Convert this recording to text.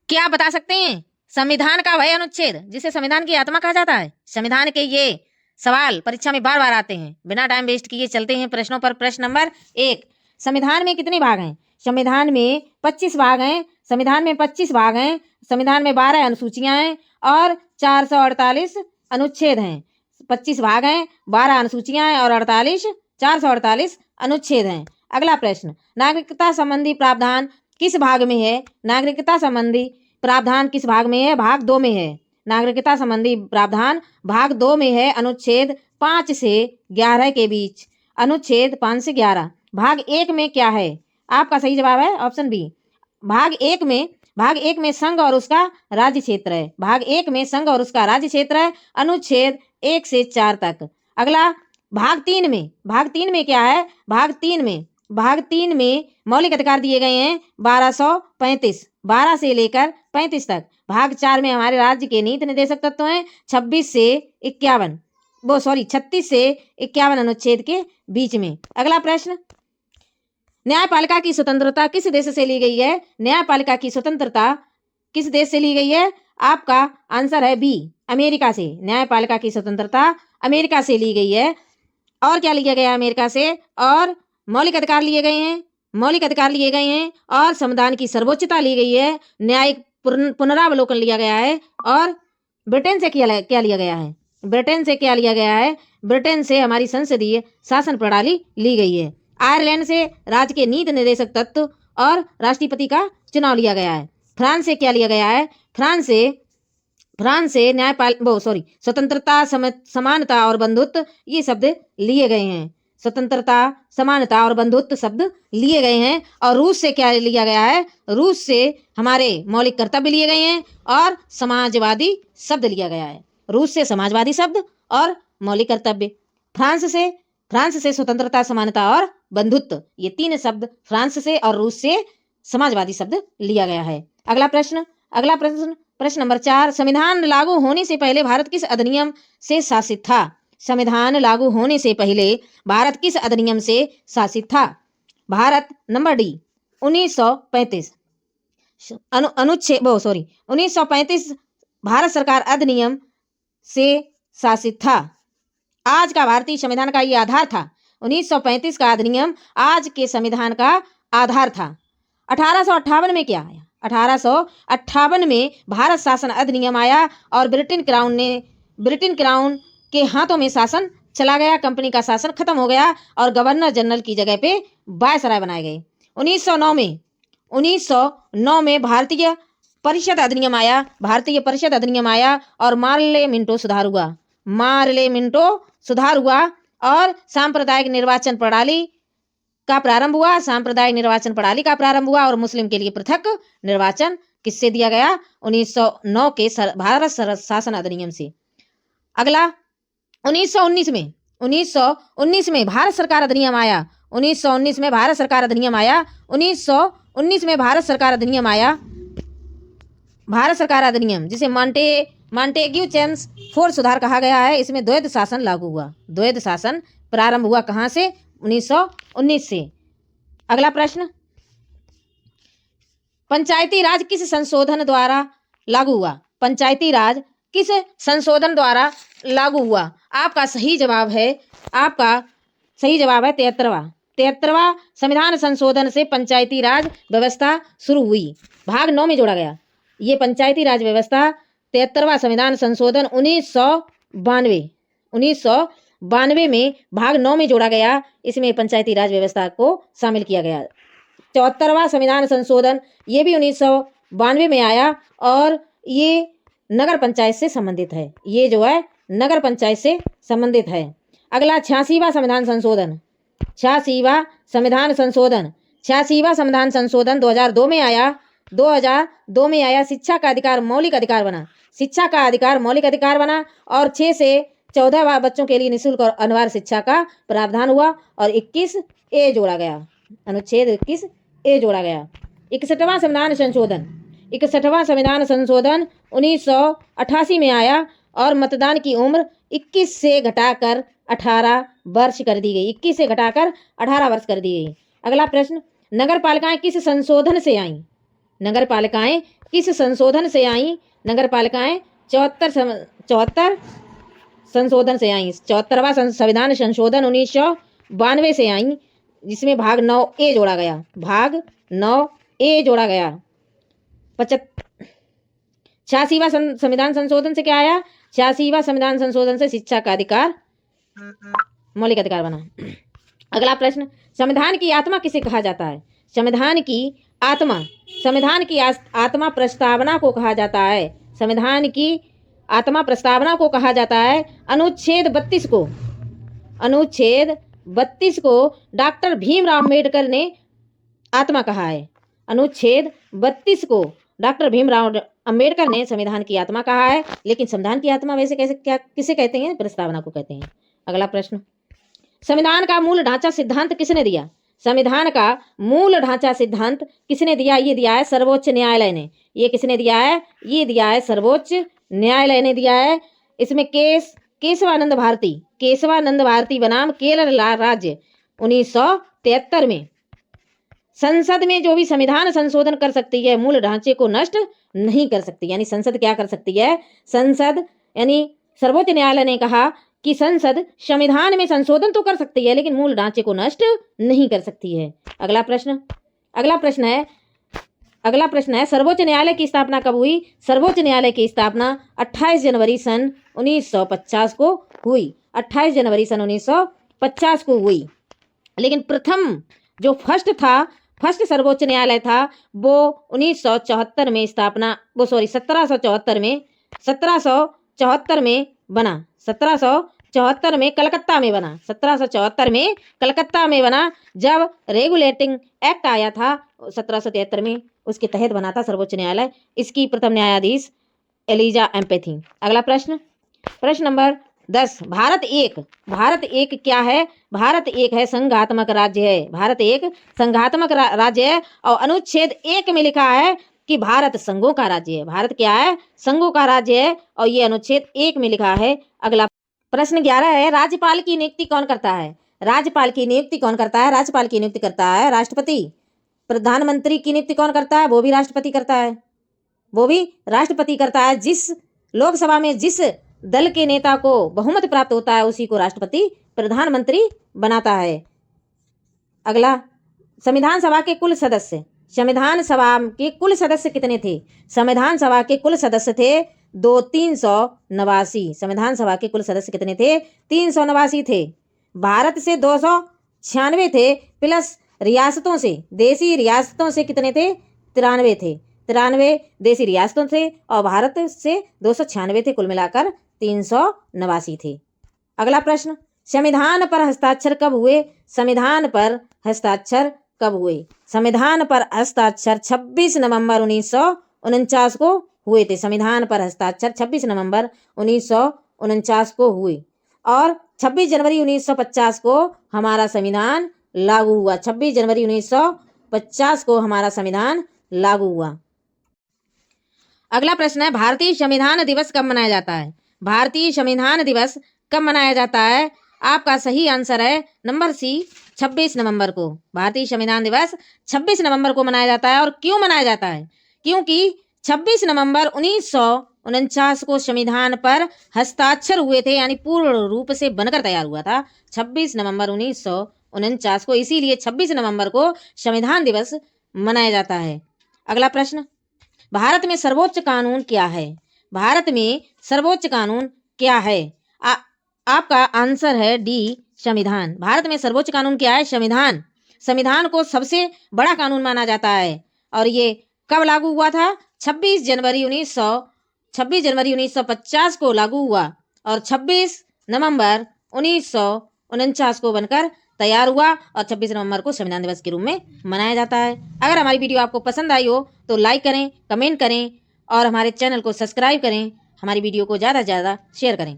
क्या आप बता सकते हैं संविधान का वह अनुच्छेद जिसे संविधान की आत्मा कहा जाता है? संविधान के ये सवाल परीक्षा में बार बार आते हैं। बिना टाइम वेस्ट किए चलते हैं प्रश्नों पर। प्रश्न नंबर 1, संविधान में कितने भाग हैं? संविधान में 25 भाग हैं। संविधान में 25 भाग हैं। संविधान में 12 अनुसूचियां हैं और 448 अनुच्छेद हैं। 25 भाग हैं, 12 अनुसूचियां हैं और 448 अनुच्छेद हैं। अगला प्रश्न, नागरिकता संबंधी प्रावधान किस भाग में है? नागरिकता संबंधी प्रावधान किस भाग में है? भाग 2 में है। नागरिकता संबंधी प्रावधान भाग 2 में है, अनुच्छेद 5 से 11 के बीच। अनुच्छेद 5 से 11। भाग 1 में क्या है? आपका सही जवाब है ऑप्शन बी। भाग एक में संघ और उसका राज्य क्षेत्र है। भाग 1 में संघ और उसका राज्य क्षेत्र है, अनुच्छेद 1 से 4 तक। अगला भाग 3 में, भाग 3 में क्या है? भाग 3 में मौलिक अधिकार दिए गए हैं 12 से लेकर 35 तक। भाग 4 में हमारे राज्य के नीति निर्देशक तत्व हैं 36 से 51 अनुच्छेद के बीच में। अगला प्रश्न, न्यायपालिका की स्वतंत्रता किस देश से ली गई है? न्यायपालिका की स्वतंत्रता किस देश से ली गई है? आपका आंसर है बी, अमेरिका से। न्यायपालिका की स्वतंत्रता अमेरिका से ली गई है। और क्या लिया गया अमेरिका से? और मौलिक अधिकार लिए गए हैं और संविधान की सर्वोच्चता ली गई है। न्यायिक पुनरावलोकन लिया गया है। और ब्रिटेन से क्या लिया गया है? ब्रिटेन से हमारी संसदीय शासन प्रणाली ली गई है। आयरलैंड से राज्य के नीति निर्देशक तत्व और राष्ट्रपति का चुनाव लिया गया है। फ्रांस से क्या लिया गया है? फ्रांस से स्वतंत्रता, समानता और बंधुत्व ये शब्द लिए गए हैं। स्वतंत्रता, समानता और बंधुत्व शब्द लिए गए हैं। और रूस से क्या लिया गया है? रूस से हमारे मौलिक कर्तव्य लिए गए हैं और समाजवादी शब्द लिया गया है। रूस से समाजवादी शब्द और मौलिक कर्तव्य। फ्रांस से स्वतंत्रता, समानता और बंधुत्व, ये 3 शब्द फ्रांस से और रूस से समाजवादी शब्द लिया गया है। अगला प्रश्न नंबर 4, संविधान लागू होने से पहले भारत किस अधिनियम से शासित था? संविधान लागू होने से पहले भारत किस अधिनियम से शासित था? भारत नंबर डी, 1935 1935 भारत सरकार अधिनियम से शासित था। आज का भारतीय संविधान का ये आधार था। 1935 का अधिनियम आज के संविधान का आधार था। 1858 में क्या आया? 1858 में भारत शासन अधिनियम आया और ब्रिटेन क्राउन के हाथों में शासन चला गया। कंपनी का शासन खत्म हो गया और गवर्नर जनरल की जगह पे वायसराय बनाए गए। 1909 में भारतीय परिषद अधिनियम आया और मार्ले मिंटो सुधार हुआ और सांप्रदायिक निर्वाचन प्रणाली का प्रारंभ हुआ और मुस्लिम के लिए पृथक निर्वाचन किससे दिया गया? 1909 के भारत शासन अधिनियम से। अगला 1919 में भारत सरकार अधिनियम आया। 1919 में भारत सरकार अधिनियम जिसे मॉन्टेग्यू चेम्स 4 सुधार कहा गया है। इसमें द्वैध शासन लागू हुआ। द्वैध शासन प्रारंभ हुआ कहां से? 1919 से। अगला प्रश्न, पंचायती राज किस संशोधन द्वारा लागू हुआ? पंचायती राज किस संशोधन द्वारा लागू हुआ? आपका सही जवाब है 73वां संविधान संशोधन से पंचायती राज व्यवस्था शुरू हुई। भाग 9 में जोड़ा गया। ये पंचायती राज व्यवस्था 73वां संविधान संशोधन 1992 में भाग 9 में जोड़ा गया। इसमें पंचायती राज व्यवस्था को शामिल किया गया। 74वां संविधान संशोधन ये भी 1992 में आया और ये नगर पंचायत से संबंधित है। ये जो है नगर पंचायत से संबंधित है। अगला 86वां संविधान संशोधन 2002 में आया। 2002 में आया। शिक्षा का अधिकार मौलिक अधिकार बना और 6 से 14 बच्चों के लिए निःशुल्क और अनिवार्य शिक्षा का प्रावधान हुआ और 21A जोड़ा गया। अनुच्छेद 21A जोड़ा गया। 61वां संविधान संशोधन 1988 में आया और मतदान की उम्र 21 से घटाकर 18 वर्ष कर दी गई। 21 से घटाकर 18 वर्ष कर दी गई। अगला प्रश्न, नगर पालिकाएं किस संशोधन से आई? नगर पालिकाएं किस संशोधन से आई नगर पालिकाएं? 74 संशोधन से आई। 74वां संविधान संशोधन 1992 से आई, जिसमें भाग 9A जोड़ा गया। भाग 9A जोड़ा गया। 86वां संविधान संशोधन से क्या आया? 86वां संविधान संशोधन से शिक्षा का अधिकार मौलिक अधिकार बना। अगला प्रश्न, संविधान की आत्मा किसे कहा जाता है? संविधान की आत्मा प्रस्तावना को कहा जाता है। संविधान की आत्मा प्रस्तावना को कहा जाता है। अनुच्छेद 32 को डॉक्टर भीमराव अम्बेडकर ने आत्मा कहा है। अनुच्छेद 32 को डॉक्टर भीमराव अम्बेडकर ने संविधान की आत्मा कहा है। लेकिन संविधान की आत्मा वैसे किसे कहते हैं? प्रस्तावना को कहते हैं। अगला प्रश्न, संविधान का मूल ढांचा सिद्धांत किसने दिया? संविधान का मूल ढांचा सिद्धांत किसने दिया? ये दिया है सर्वोच्च न्यायालय ने। ये किसने दिया है? ये दिया है सर्वोच्च न्यायालय ने दिया है। इसमें केशवानंद भारती बनाम केरल राज्य 1973 में। संसद में जो भी संविधान संशोधन कर सकती है, मूल ढांचे को नष्ट नहीं कर सकती। यानी संसद क्या कर सकती है? संसद यानी सर्वोच्च न्यायालय ने कहा कि संसद संविधान में संशोधन तो कर सकती है, लेकिन मूल ढांचे को नष्ट नहीं कर सकती है। अगला प्रश्न है सर्वोच्च न्यायालय की स्थापना कब हुई? सर्वोच्च न्यायालय की स्थापना 28 जनवरी सन 1950 को हुई। 28 जनवरी सन 1950 को हुई। लेकिन प्रथम जो फर्स्ट सर्वोच्च न्यायालय था वो 1774 में बना। 1774 में कलकत्ता में बना। 1774 में कलकत्ता में बना। जब रेगुलेटिंग एक्ट आया था 1773 में, उसके तहत बना था सर्वोच्च न्यायालय। इसकी प्रथम न्यायाधीश एलिजा एम्पे थी। अगला प्रश्न नंबर 10, भारत एक क्या है? भारत एक है संघात्मक राज्य है। भारत एक संघात्मक राज्य है और अनुच्छेद 1 में लिखा है कि भारत संघों का राज्य है। भारत क्या है? संघों का राज्य है और ये अनुच्छेद 1 में लिखा है। अगला प्रश्न 11 है, राज्यपाल की नियुक्ति कौन करता है? राज्यपाल की नियुक्ति कौन करता है? राज्यपाल की नियुक्ति करता है राष्ट्रपति। प्रधानमंत्री की नियुक्ति कौन करता है? वो भी राष्ट्रपति करता है। जिस लोकसभा में जिस दल के नेता को बहुमत प्राप्त होता है उसी को राष्ट्रपति प्रधानमंत्री बनाता है। अगला, संविधान सभा के कुल सदस्य कितने थे? संविधान सभा के कुल सदस्य थे 389। संविधान सभा के कुल सदस्य कितने थे? 389 थे। भारत से 296 थे, प्लस रियासतों से, देसी रियासतों से कितने थे? 93 थे। 93 देसी रियासतों से और भारत से 296 थे। कुल मिलाकर 389 थे। अगला प्रश्न, संविधान पर हस्ताक्षर कब हुए? संविधान पर हस्ताक्षर 26 नवंबर 1949 को हुए थे। संविधान पर हस्ताक्षर 26 नवंबर 1949 को हुए और 26 जनवरी 1950 को हमारा संविधान लागू हुआ। 26 जनवरी 1950 को हमारा संविधान लागू हुआ। अगला प्रश्न है, भारतीय संविधान दिवस कब मनाया जाता है? भारतीय संविधान दिवस कब मनाया जाता है? आपका सही आंसर है नंबर सी, 26 नवंबर को। भारतीय संविधान दिवस 26 नवंबर को मनाया जाता है। और क्यों मनाया जाता है? क्योंकि 26 नवंबर 1949 को संविधान पर हस्ताक्षर हुए थे, यानी पूर्ण रूप से बनकर तैयार हुआ था 26 नवंबर 1949 को। इसीलिए 26 नवंबर को संविधान दिवस मनाया जाता है। अगला प्रश्न, भारत में सर्वोच्च कानून क्या है? भारत में सर्वोच्च कानून क्या है? आपका आंसर है डी, संविधान। भारत में सर्वोच्च कानून क्या है? संविधान। संविधान को सबसे बड़ा कानून माना जाता है। और ये कब लागू हुआ था? 26 जनवरी 1950 को लागू हुआ और 26 नवंबर 1949 को बनकर तैयार हुआ और 26 नवंबर को संविधान दिवस के रूप में मनाया जाता है। अगर हमारी वीडियो आपको पसंद आई हो तो लाइक करें, कमेंट करें और हमारे चैनल को सब्सक्राइब करें। हमारी वीडियो को ज़्यादा से ज़्यादा शेयर करें।